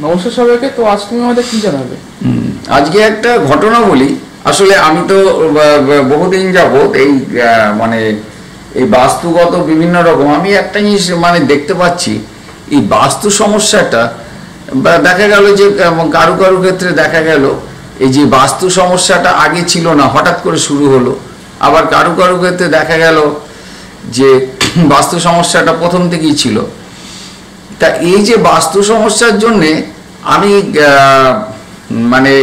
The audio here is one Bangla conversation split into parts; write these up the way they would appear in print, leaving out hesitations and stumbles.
নমস্কার সবাইকে। তো আজ তুমি আমাদের কি জানাবে? আজকে একটা ঘটনা বলি। আসলে আমি তো বহুদিন যাবত এই মানে এই বাস্তুগত বিভিন্ন রকম আমি একটা জিনিস মানে দেখতে পাচ্ছি, এই বাস্তু সমস্যাটা দেখা গেল যে কারু কারু ক্ষেত্রে দেখা গেল এই যে বাস্তু সমস্যাটা আগে ছিল না, হঠাৎ করে শুরু হলো। আবার কারু কারু ক্ষেত্রে দেখা গেল যে বাস্তু সমস্যাটা প্রথম থেকেই ছিল। তা এই যে বাস্তু সমস্যার জন্যে আমি মানে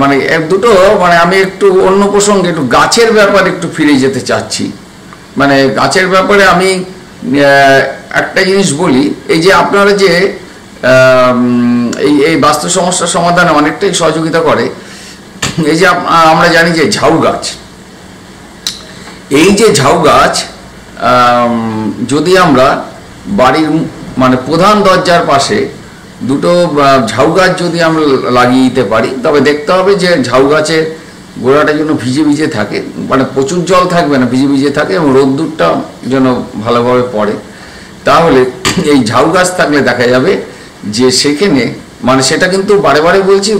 মানে দুটো মানে আমি একটু অন্য প্রসঙ্গে একটু গাছের ব্যাপারে একটু ফিরে যেতে চাচ্ছি। মানে গাছের ব্যাপারে আমি একটা জিনিস বলি, এই যে আপনারা যে এই বাস্তু সমস্যার সমাধানে অনেকটাই সহযোগিতা করে। এই যে আমরা জানি যে ঝাউ গাছ, এই যে ঝাউ গাছ যদি আমরা বাড়ির মানে প্রধান দরজার পাশে দুটো ঝাউ গাছ যদি আমরা লাগিয়ে দিতে পারি, তবে দেখতে হবে যে ঝাউ গাছের গোড়াটা যেন ভিজে ভিজে থাকে, মানে প্রচুর জল থাকবে না, ভিজে ভিজে থাকে এবং রোদ্দুরটা যেন ভালোভাবে পড়ে। তাহলে এই ঝাউ গাছ থাকলে দেখা যাবে যে সেখানে মানে সেটা কিন্তু বারে বারে বলছি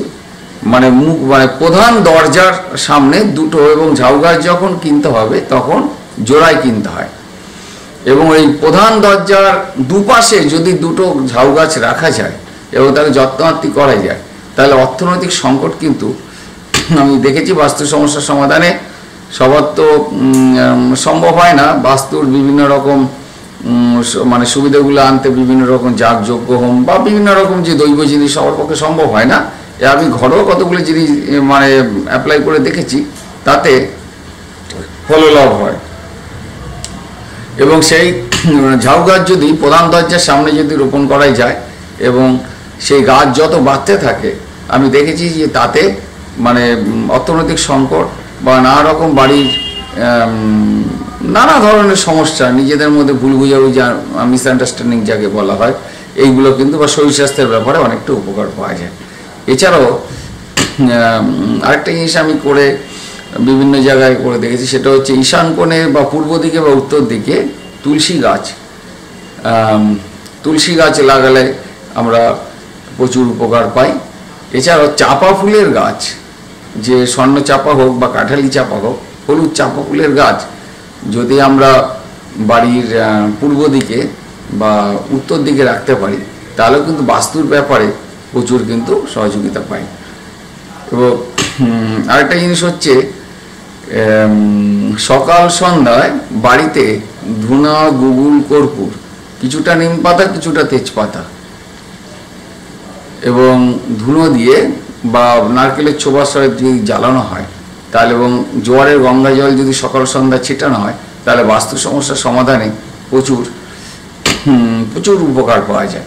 মানে মানে প্রধান দরজার সামনে দুটো, এবং ঝাউ গাছ যখন কিনতে হবে তখন জোড়ায় কিনতে হয়। এবং এই প্রধান দরজার দুপাশে যদি দুটো ঝাউ গাছ রাখা যায় এবং তাকে যত্নআত্তি করা যায়, তাহলে অর্থনৈতিক সংকট কিন্তু আমি দেখেছি বাস্তু সমস্যার সমাধানে সবার তো সম্ভব হয় না। বাস্তুর বিভিন্ন রকম মানে সুবিধাগুলো আনতে বিভিন্ন রকম যাগযজ্ঞ হোম বা বিভিন্ন রকম যে দৈব জিনিস সবার পক্ষে সম্ভব হয় না। আমি ঘরোয়া কতগুলো জিনিস মানে অ্যাপ্লাই করে দেখেছি, তাতে ফললাভ হয়। এবং সেই ঝাউ গাছ যদি প্রধান দরজার সামনে যদি রোপণ করাই যায় এবং সেই গাছ যত বাড়তে থাকে, আমি দেখেছি যে তাতে মানে অর্থনৈতিক সংকট বা নানা রকম বাড়ির নানা ধরনের সমস্যা, নিজেদের মধ্যে ভুল বুঝাবুঝি মিসআন্ডারস্ট্যান্ডিং যাকে বলা হয়, এইগুলো কিন্তু বা শরীর স্বাস্থ্যের ব্যাপারে অনেকটা উপকার পাওয়া যায়। এছাড়াও আরেকটা জিনিস আমি করে বিভিন্ন জায়গায় করে দেখেছি, সেটা হচ্ছে ঈশান কোণে বা পূর্ব দিকে বা উত্তর দিকে তুলসী গাছ লাগালে আমরা প্রচুর উপকার পাই। এছাড়াও চাপা ফুলের গাছ, যে স্বর্ণ চাপা হোক বা কাঠালি চাপা হোক, হলুদ চাপা ফুলের গাছ যদি আমরা বাড়ির পূর্ব দিকে বা উত্তর দিকে রাখতে পারি, তাহলেও কিন্তু বাস্তুর ব্যাপারে প্রচুর কিন্তু সহযোগিতা পাই। এবং আরেকটা জিনিস হচ্ছে সকাল সন্ধ্যায় বাড়িতে ধুনা, গুগুল, কর্পূর, কিছুটা নিম পাতা কিছুটা তেজপাতা এবং ধুনো দিয়ে বা নারকেলের ছোবার সহ যদি জ্বালানো হয়, তাহলে এবং জোয়ারের গঙ্গা জল যদি সকাল সন্ধ্যা ছিটানো হয়, তাহলে বাস্তু সমস্যার সমাধানে প্রচুর প্রচুর উপকার পাওয়া যায়।